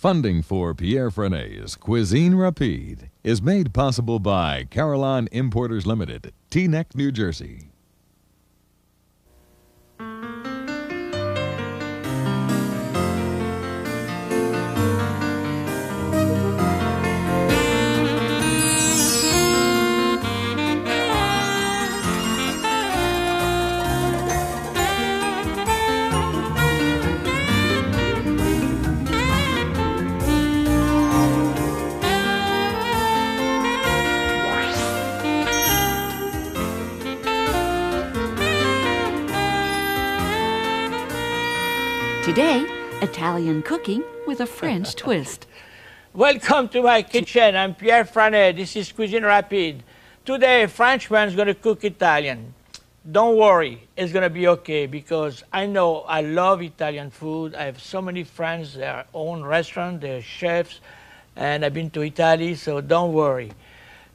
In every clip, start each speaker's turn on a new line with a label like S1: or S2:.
S1: Funding for Pierre Franey's Cuisine Rapide is made possible by Caroline Importers Limited, Teaneck, New Jersey.
S2: Today, Italian cooking with a French twist.
S3: Welcome to my kitchen. I'm Pierre Franey. This is Cuisine Rapide. Today, a Frenchman's going to cook Italian. Don't worry, it's going to be okay because I know I love Italian food. I have so many friends, their own restaurant, they're chefs, and I've been to Italy, so don't worry.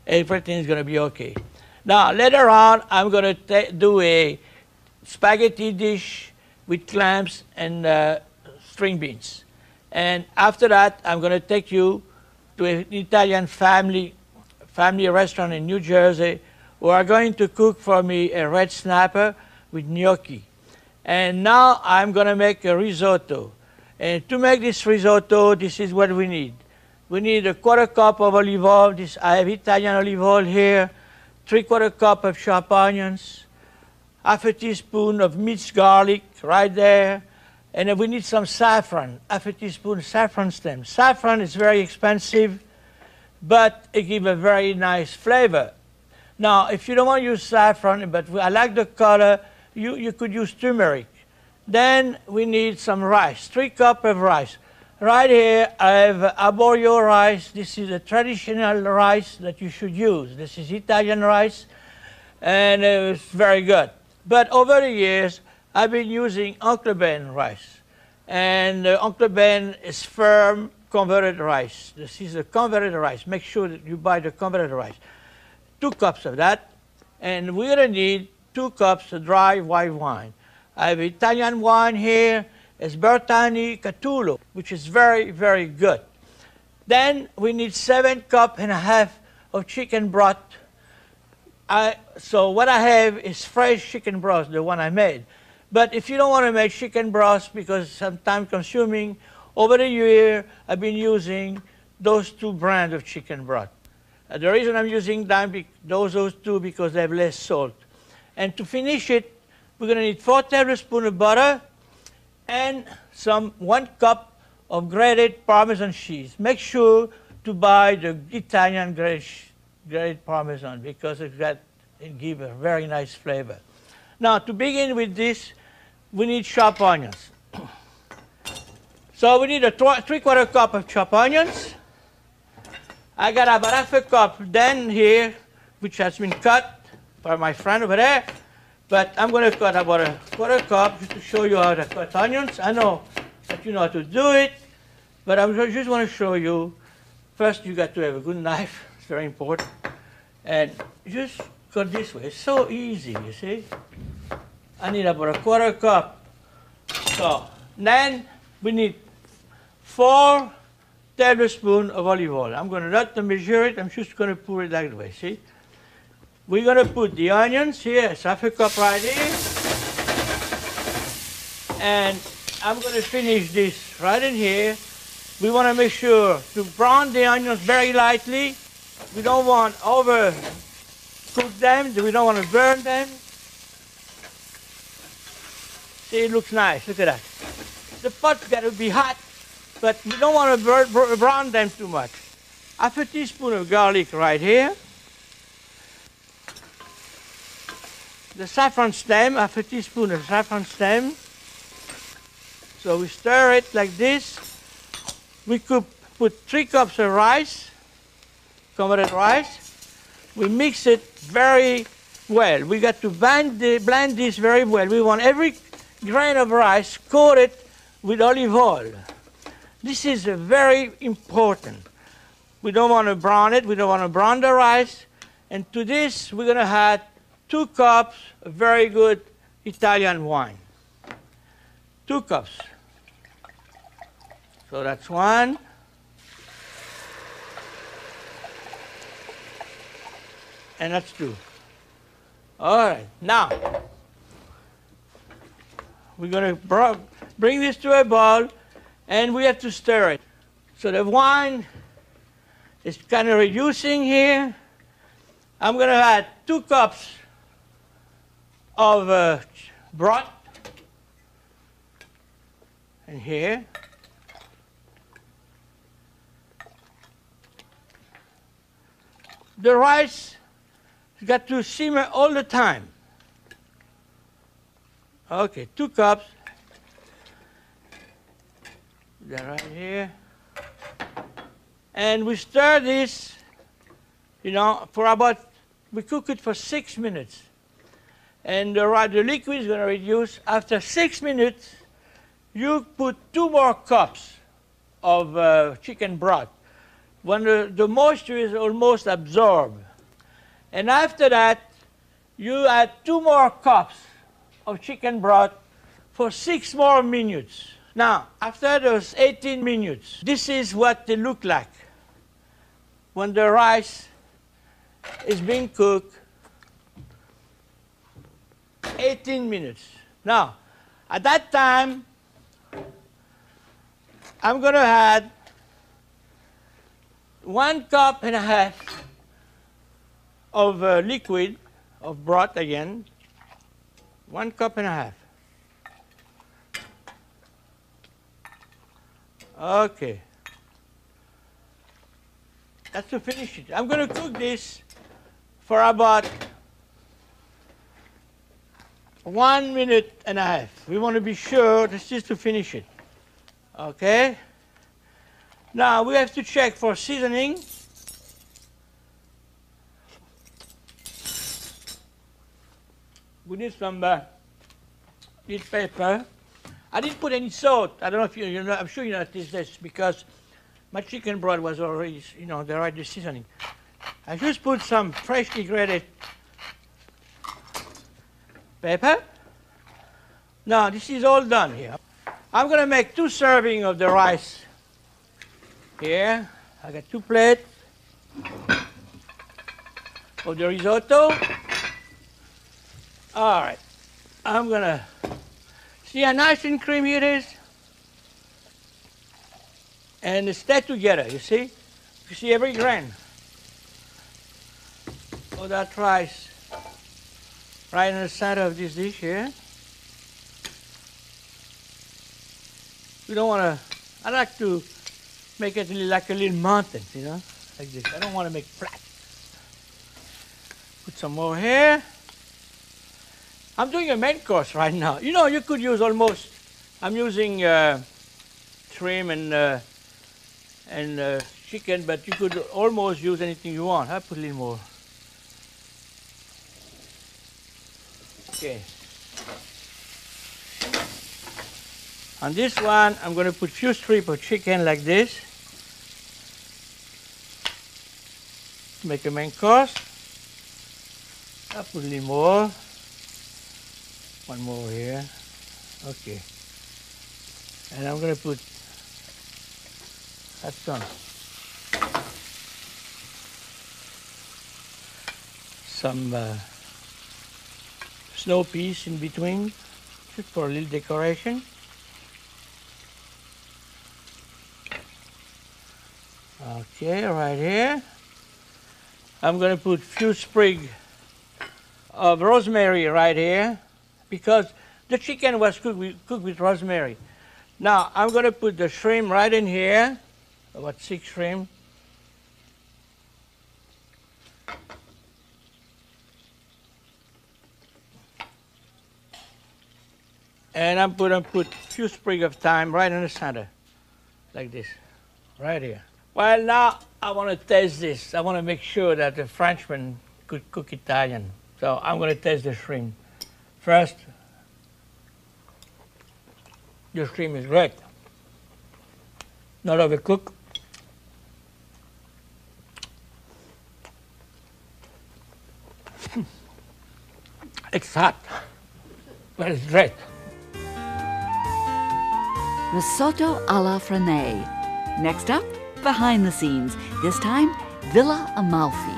S3: Everything's going to be okay. Now, later on, I'm going to do a spaghetti dish with clams and string beans. And after that, I'm going to take you to an Italian family restaurant in New Jersey who are going to cook for me a red snapper with gnocchi. And now I'm going to make a risotto. And to make this risotto, this is what we need. We need a 1/4 cup of olive oil. I have Italian olive oil here, 3/4 cup of chopped onions, 1/2 teaspoon of minced garlic right there. And we need some saffron, 1/2 teaspoon saffron stem. Saffron is very expensive, but it gives a very nice flavor. Now, if you don't want to use saffron, but I like the color, you could use turmeric. Then we need some rice, 3 cups of rice. Right here, I have arborio rice. This is a traditional rice that you should use. This is Italian rice, and it's very good. But over the years, I've been using Uncle Ben rice. And Uncle Ben is firm converted rice. This is a converted rice. Make sure that you buy the converted rice. 2 cups of that. And we're going to need 2 cups of dry white wine. I have Italian wine here. It's Bertani Catullo, which is very, very good. Then we need 7.5 cups of chicken broth. So what I have is fresh chicken broth, the one I made. But if you don't want to make chicken broth because it's time consuming, over the year I've been using those 2 brands of chicken broth. The reason I'm using those 2 because they have less salt. And to finish it, we're going to need 4 tablespoons of butter and 1 cup of grated Parmesan cheese. Make sure to buy the Italian grated Parmesan because it gives a very nice flavor. Now, to begin with this, we need chopped onions. So we need a 3/4 cup of chopped onions. I got about 1/2 cup then here, which has been cut by my friend over there. But I'm going to cut about a 1/4 cup just to show you how to cut onions. I know that you know how to do it, but I just want to show you. First, you got to have a good knife. It's very important. And just cut this way. It's so easy, you see. I need about a 1/4 cup. So then we need 4 tablespoons of olive oil. I'm going to not measure it. I'm just going to pour it that way, see. We're going to put the onions here. It's 1/2 cup right here. And I'm going to finish this right in here. We want to make sure to brown the onions very lightly. We don't want to overcook them. We don't want to burn them. See, it looks nice. Look at that. The pot's got to be hot, but we don't want to brown them too much. 1/2 teaspoon of garlic right here. The saffron stem, 1/2 teaspoon of saffron stem. So we stir it like this. We could put 3 cups of rice, converted rice. We mix it very well. We got to blend this very well. We want every grain of rice coated with olive oil. This is very important. We don't want to brown it. We don't want to brown the rice. And to this, we're going to add 2 cups of very good Italian wine. 2 cups. So that's 1, And that's 2. All right, now we're going to bring this to a boil, and we have to stir it. So the wine is kind of reducing here. I'm going to add 2 cups of broth. And here. The rice has got to simmer all the time. Okay, 2 cups. That right here. And we stir this, for about, we cook it for 6 minutes. And the liquid is going to reduce. After 6 minutes, you put 2 more cups of chicken broth when the moisture is almost absorbed. And after that, you add 2 more cups of chicken broth for 6 more minutes. Now, after those 18 minutes, this is what they look like when the rice is being cooked. 18 minutes. Now, at that time, I'm going to add 1.5 cups of liquid, of broth again. 1.5 cups. Okay. That's to finish it. I'm going to cook this for about 1.5 minutes. We want to be sure this is to finish it. Okay. Now we have to check for seasoning. We need some pepper. I didn't put any salt. I don't know if you know. I'm sure you noticed this because my chicken broth was already, the right seasoning. I just put some freshly grated pepper. Now this is all done here. I'm going to make 2 servings of the rice. Here, I got 2 plates of the risotto. All right, I'm going to see how nice and creamy it is. And it's stay together, you see? You see every grain of that rice right in the center of this dish here. We don't want to, I like to make it like a little mountain, like this. I don't want to make flat. Put some more here. I'm doing a main course right now. You could use almost, I'm using shrimp and chicken, but you could almost use anything you want. I'll put a little more. Okay. On this one, I'm going to put few strips of chicken like this. Make a main course. I'll put a little more. One more here. Okay. And I'm going to put, that's done. Some snow peas in between, just for a little decoration. Okay, right here. I'm going to put few sprigs of rosemary right here because the chicken was cooked with rosemary. Now, I'm going to put the shrimp right in here, about 6 shrimp. And I'm going to put a few sprigs of thyme right in the center, like this, right here. Well, now I want to taste this. I want to make sure that the Frenchman could cook Italian. So I'm going to taste the shrimp. First, the shrimp is great. Not overcooked. It's hot, but it's great.
S2: Risotto alla Franey. Next up, behind the scenes. This time, Villa Amalfi.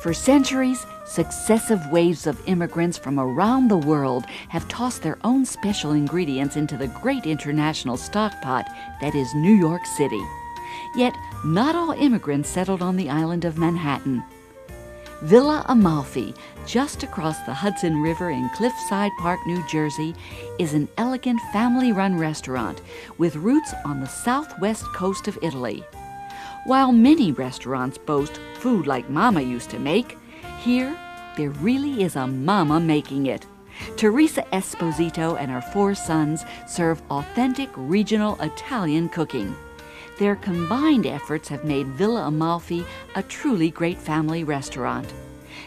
S2: For centuries, successive waves of immigrants from around the world have tossed their own special ingredients into the great international stockpot that is New York City. Yet, not all immigrants settled on the island of Manhattan. Villa Amalfi, just across the Hudson River in Cliffside Park, New Jersey, is an elegant family-run restaurant with roots on the southwest coast of Italy. While many restaurants boast food like Mama used to make, here there really is a mama making it. Teresa Esposito and her 4 sons serve authentic regional Italian cooking. Their combined efforts have made Villa Amalfi a truly great family restaurant.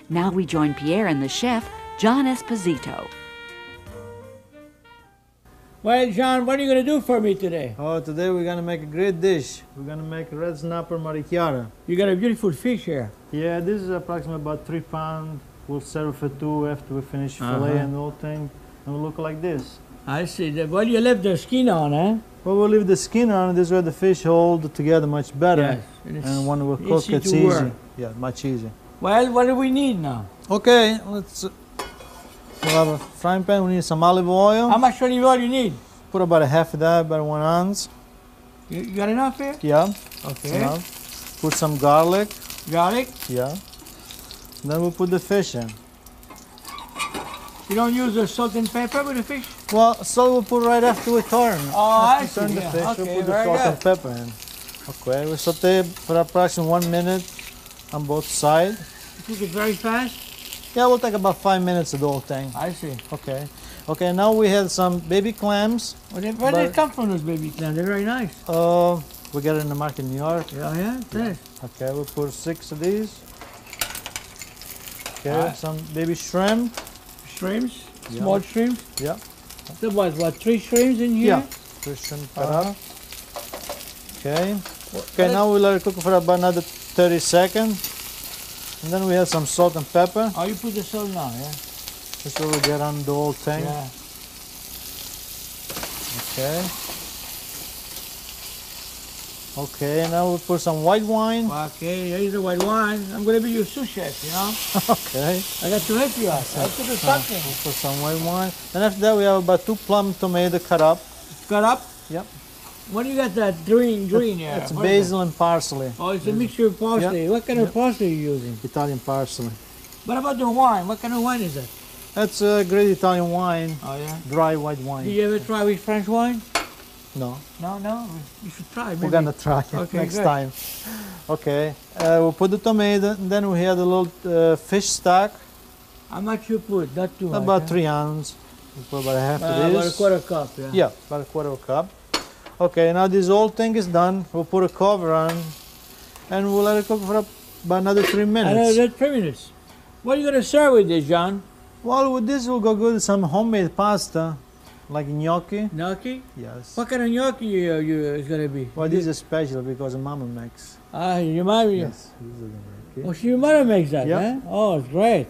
S2: Now we join Pierre and the chef, John Esposito.
S3: Well, John, what are you going to do for me today?
S4: Oh, today we're going to make a great dish. We're going to make red snapper maricchiara.
S3: You got a beautiful fish here.
S4: Yeah, this is approximately about 3 pounds. We'll serve for 2 after we finish fillet and the whole thing. And we'll look like this.
S3: I see. Well, you left the skin on, eh?
S4: Well, we'll leave the skin on. This way the fish hold together much better.
S3: Yes,
S4: and when we cook,
S3: easy
S4: it's
S3: to
S4: easy.
S3: work.
S4: Yeah, much easier.
S3: Well, what do we need now?
S4: Okay, we'll have a frying pan. We need some olive oil.
S3: How much olive oil you need?
S4: Put about a half of that, about 1 ounce.
S3: You got enough here?
S4: Yeah.
S3: Okay.
S4: Enough. Put some garlic.
S3: Garlic?
S4: Yeah. Then we'll put the fish in.
S3: You don't use the salt and pepper with the fish?
S4: Well, salt we'll put right after we turn.
S3: Oh, I
S4: After we turn
S3: see.
S4: the
S3: Yeah.
S4: fish,
S3: Okay,
S4: we'll put the
S3: very
S4: salt
S3: good.
S4: and pepper in. Okay, we saute for approximately 1 minute on both sides.
S3: You cook it very fast?
S4: Yeah, we'll take about 5 minutes of the whole thing.
S3: I see.
S4: Okay. Okay, now we have some baby clams.
S3: Where did they come from, those baby clams? They're very nice.
S4: We get it in the market in New York.
S3: Yeah, yeah, nice.
S4: Okay, we'll put 6 of these. Okay, some baby shrimp.
S3: Shrimps?
S4: Yeah.
S3: Small shrimps?
S4: Yeah.
S3: So what, 3 shrimps in here?
S4: Yeah. 3 shrimp cut up. Okay. Okay, now we'll let it cook for about another 30 seconds. And then we have some salt and pepper.
S3: Oh, you put the salt now, yeah?
S4: This will get on the whole thing.
S3: Yeah.
S4: Okay. Okay, now we'll put some white wine.
S3: Okay, here's the white wine. I'm going to be your sous chef, you know?
S4: Okay.
S3: I got to help you out. I have to do something.
S4: We'll put some white wine. Then after that we have about 2 plum tomatoes cut up.
S3: Cut up?
S4: Yep.
S3: What do you got that green here?
S4: It's
S3: What is
S4: basil and parsley.
S3: it? Oh, it's a mixture of parsley.
S4: Yep.
S3: What kind of parsley are you using?
S4: Italian parsley.
S3: What about the wine? What kind of wine is that?
S4: That's a great Italian wine.
S3: Oh, yeah?
S4: Dry white wine.
S3: Did you ever try with French wine?
S4: No.
S3: No? You should try.
S4: We're
S3: Maybe.
S4: gonna try it
S3: Okay,
S4: next
S3: good.
S4: time. Okay. We'll put the tomato, and then we have the little fish stock.
S3: How much you put? Not too much.
S4: About
S3: huh?
S4: 3 ounces. We'll put about a half of
S3: About a
S4: this.
S3: quarter cup, yeah.
S4: Yeah, about a quarter of a cup. Okay, now this whole thing is done. We'll put a cover on, and we'll let it cook for about another 3 minutes.
S3: Another 3 minutes. What are you going to serve with this, John?
S4: Well, with this will go good with some homemade pasta, like gnocchi.
S3: Gnocchi?
S4: Yes.
S3: What kind of gnocchi is going to be?
S4: Well, this is special because Mama makes.
S3: Your mother?
S4: Yes. This is the gnocchi.
S3: Oh, your mother makes that,
S4: Yep.
S3: huh? Oh, it's great.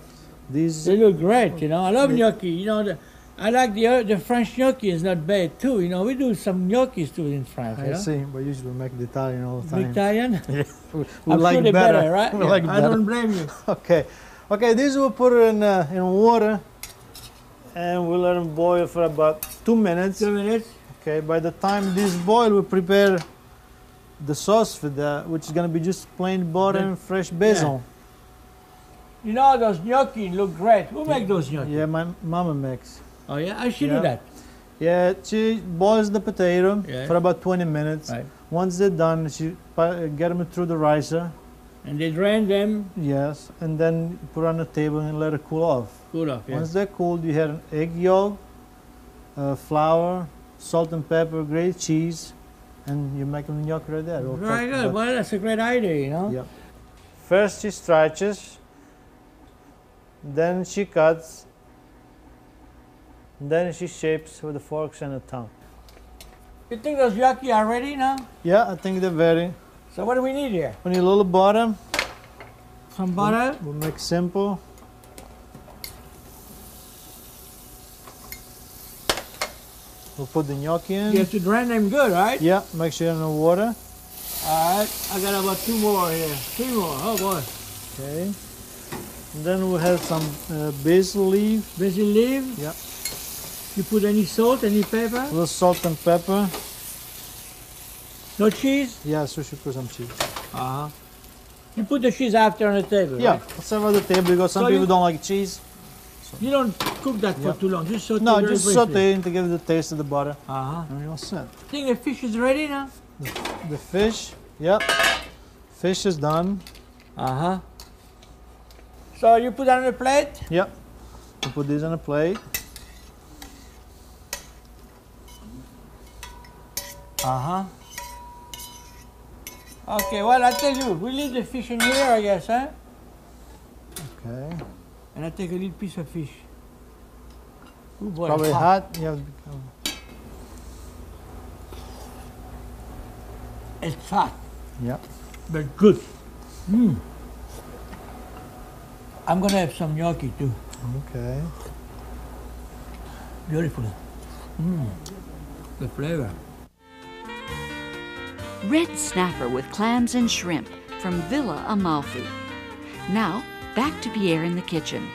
S4: These.
S3: They look great, you know. I love gnocchi. You know, I like the French gnocchi is not bad too. You know, we do some gnocchis too in France.
S4: I see, but usually we make the Italian all the time.
S3: Italian?
S4: Yeah. We
S3: I'm
S4: like
S3: sure they're better, right?
S4: We
S3: Yeah,
S4: like
S3: I
S4: better.
S3: don't blame you.
S4: Okay. Okay, this we'll put it in water, and we'll let them boil for about 2 minutes.
S3: 2 minutes.
S4: Okay, by the time this boil, we prepare the sauce for that, which is going to be just plain butter and fresh basil.
S3: You know, those gnocchi look great. Who make those gnocchi?
S4: Yeah, my mama makes.
S3: Oh, yeah? I should do
S4: Yeah.
S3: that.
S4: Yeah, she boils the potato
S3: Yeah.
S4: for about 20 minutes.
S3: Right.
S4: Once they're done, she get them through the ricer.
S3: And they drain them,
S4: Yes, and then put on the table and let it cool off.
S3: cool off, yeah.
S4: Once they're cooled, you have an egg yolk, flour, salt and pepper, grated cheese, and you make them gnocchi right there. It'll
S3: Very
S4: take
S3: good.
S4: about-
S3: Well, that's a great idea, you know.
S4: Yeah. First she stretches, then she cuts, then she shapes with the forks and a tongue.
S3: You think those gnocchi are ready now?
S4: Yeah, I think they're very.
S3: So what do we need here?
S4: We need a little butter.
S3: Some butter.
S4: We'll make simple. We'll put the gnocchi in.
S3: You have to drain them good, right?
S4: Yeah, make sure you have no water.
S3: All right. I got about 2 more here. 3 more. Oh, boy.
S4: Okay. And then we have some basil leaf.
S3: Basil leaf.
S4: Yeah.
S3: You put any salt, any pepper?
S4: A little salt and pepper.
S3: No cheese?
S4: Yes, we should put some cheese.
S3: Uh-huh. You put the cheese after on the table,
S4: Yeah,
S3: right?
S4: let's serve at the table because some people don't like cheese.
S3: You don't cook that for too long, just saute
S4: No,
S3: very
S4: just
S3: briefly.
S4: saute to give it the taste of the butter.
S3: Uh-huh.
S4: And you're all set.
S3: I think the fish is ready now?
S4: The fish, yep. Fish is done.
S3: Uh-huh. So you put that on a plate?
S4: Yep. We put this on a plate.
S3: Uh-huh. Okay, well, I tell you, we leave the fish in here, I guess, huh?
S4: Okay.
S3: And I take a little piece of fish. Ooh, boy,
S4: Probably
S3: it's
S4: hot. You have to be careful.
S3: It's hot,
S4: Yep.
S3: but good. I'm gonna have some gnocchi too.
S4: Okay.
S3: Beautiful. The flavor.
S2: Red snapper with clams and shrimp from Villa Amalfi. Now, back to Pierre in the kitchen.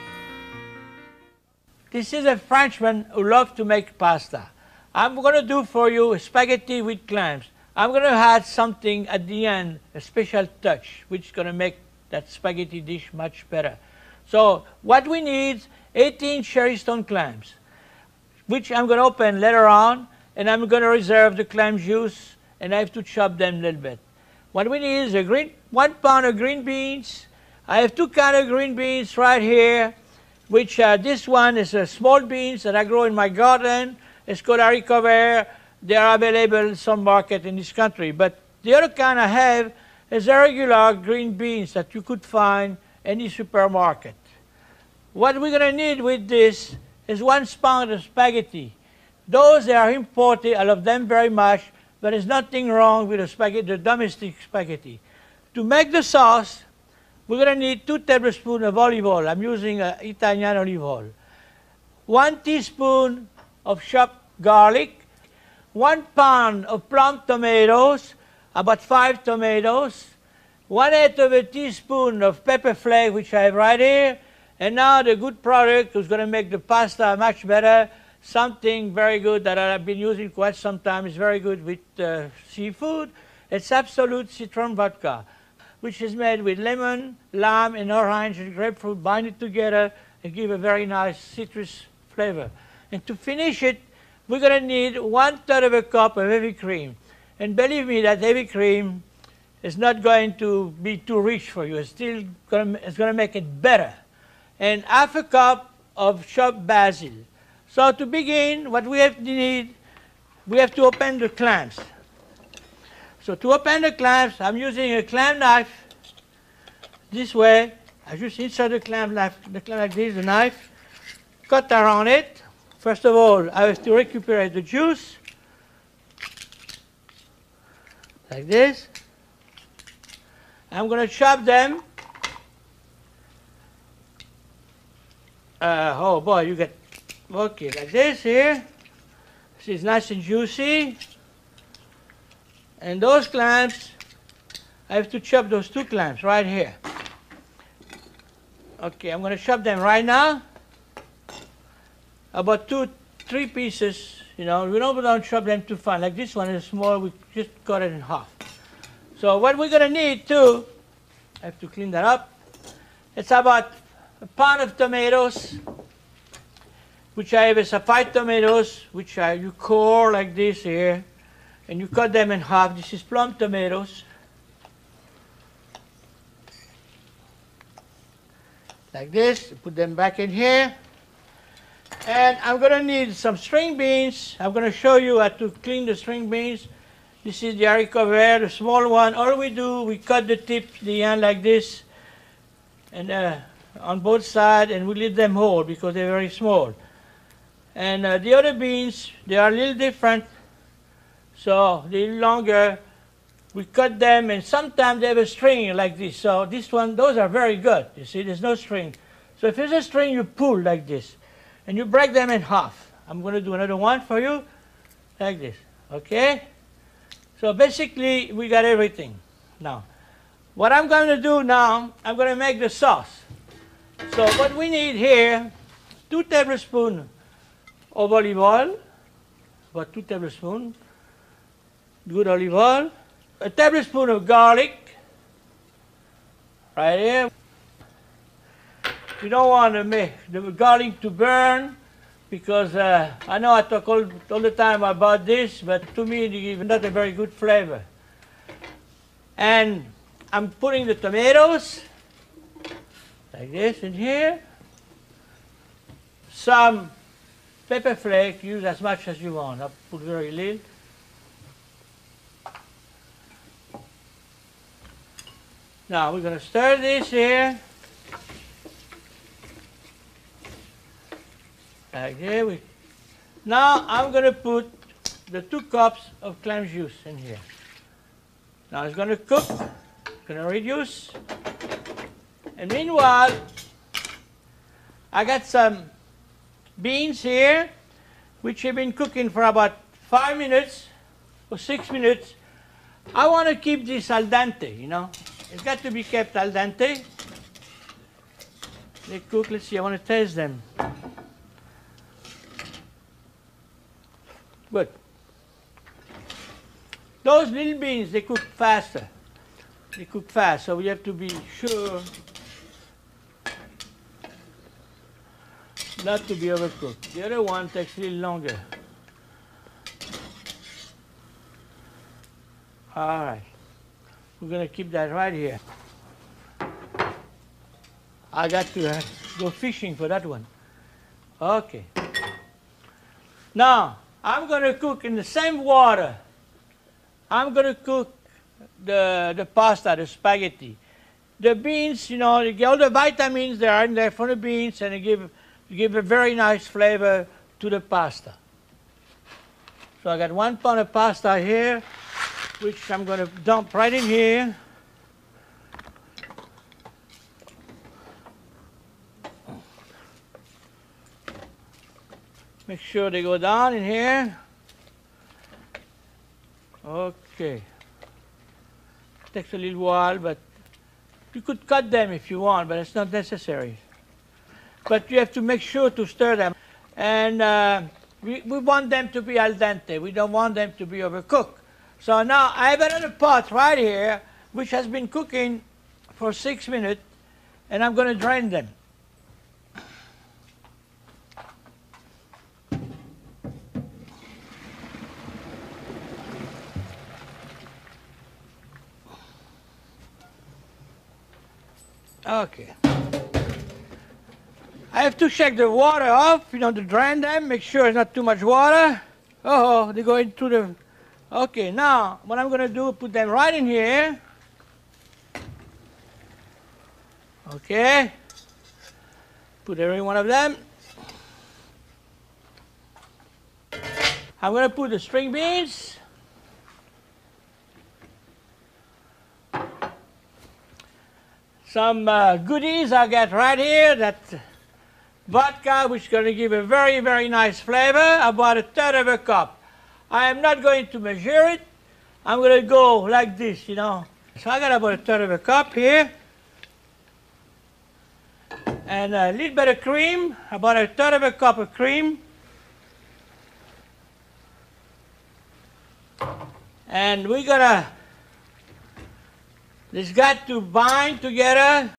S3: This is a Frenchman who loves to make pasta. I'm gonna do for you spaghetti with clams. I'm gonna add something at the end, a special touch, which is gonna make that spaghetti dish much better. So what we need, 18 cherry stone clams, which I'm gonna open later on, and I'm gonna reserve the clam juice, and I have to chop them a little bit. What we need is 1 pound of green beans. I have 2 kinds of green beans right here, which this one is small beans that I grow in my garden. It's called haricot vert. They are available in some market in this country. But the other kind I have is the regular green beans that you could find in the supermarket. What we're going to need with this is 1 pound of spaghetti. Those that are imported, I love them very much, but there's nothing wrong with the spaghetti, the domestic spaghetti. To make the sauce, we're going to need 2 tablespoons of olive oil. I'm using Italian olive oil. 1 teaspoon of chopped garlic. 1 pound of plum tomatoes, about 5 tomatoes. 1/8 of a teaspoon of pepper flake, which I have right here. And now the good product who's going to make the pasta much better, something very good that I've been using quite some time. It's very good with seafood. It's Absolute Citron Vodka, which is made with lemon, lime, and orange and grapefruit. Bind it together and give a very nice citrus flavor. And to finish it, we're going to need 1/3 of a cup of heavy cream. And believe me, that heavy cream is not going to be too rich for you. It's still going to make it better. And 1/2 cup of chopped basil. So to begin, what we have to need, we have to open the clams. So to open the clams, I'm using a clam knife. This way, I just insert the clam knife like this, the knife, cut around it. First of all, I have to recuperate the juice, like this. I'm going to chop them. Oh boy, you get, okay, like this here. This is nice and juicy. And those clams, I have to chop those 2 clams right here. Okay, I'm going to chop them right now. About 2-3 pieces, you know, we don't chop them too fine. Like this one is small, we just cut it in half. So what we're going to need too, I have to clean that up. It's about 1 pound of tomatoes, which I have is 5 tomatoes, which you core like this here, and you cut them in half. This is plum tomatoes. Like this, put them back in here. And I'm going to need some string beans. I'm going to show you how to clean the string beans. This is the haricot vert, the small one. All we do, we cut the tip, the end like this, and on both sides, and we leave them whole because they're very small. And the other beans, they are a little different, so they're longer. We cut them, and sometimes they have a string like this. So this one, those are very good. You see, there's no string. So if there's a string, you pull like this. And you break them in half. I'm going to do another one for you, like this, okay? So basically, we got everything. Now, what I'm going to do now, I'm going to make the sauce. So what we need here, 2 tablespoons of olive oil, about 2 tablespoons, good olive oil, a tablespoon of garlic, right here. You don't want to make the garlic to burn, because I know I talk all the time about this, but to me it gives not a very good flavor. And I'm putting the tomatoes, like this in here. Some pepper flake, use as much as you want. I'll put very little. Now we're going to stir this here. Like there. Now I'm going to put the 2 cups of clam juice in here. Now it's going to cook, going to reduce. And meanwhile, I got some beans here, which have been cooking for about 5 minutes or 6 minutes. I want to keep this al dente, you know. It's got to be kept al dente. They cook, let's see, I want to taste them. Good. Those little beans, they cook faster. They cook fast, so we have to be sure not to be overcooked. The other one takes a little longer. All right. We're going to keep that right here. I got to go fishing for that one. Okay. Now, I'm going to cook in the same water. I'm going to cook the pasta, the spaghetti. The beans, you know, all the vitamins that are in there from the beans, and they give a very nice flavor to the pasta. So I got 1 pound of pasta here, which I'm going to dump right in here. Make sure they go down in here. Okay. Takes a little while, but you could cut them if you want, but it's not necessary. But you have to make sure to stir them. And we want them to be al dente. We don't want them to be overcooked. So now I have another pot right here, which has been cooking for 6 minutes, and I'm going to drain them. Okay. I have to shake the water off, you know, to drain them, make sure it's not too much water. Oh, they go into the... Okay, now what I'm going to do, put them right in here. Okay. Put every one of them. I'm going to put the string beans. Some goodies I got right here, that vodka, which is going to give a very, very nice flavor, about 1/3 of a cup. I am not going to measure it. I'm going to go like this, you know. So I got about 1/3 of a cup here. And a little bit of cream, about 1/3 of a cup of cream. And we're going to... This got to bind together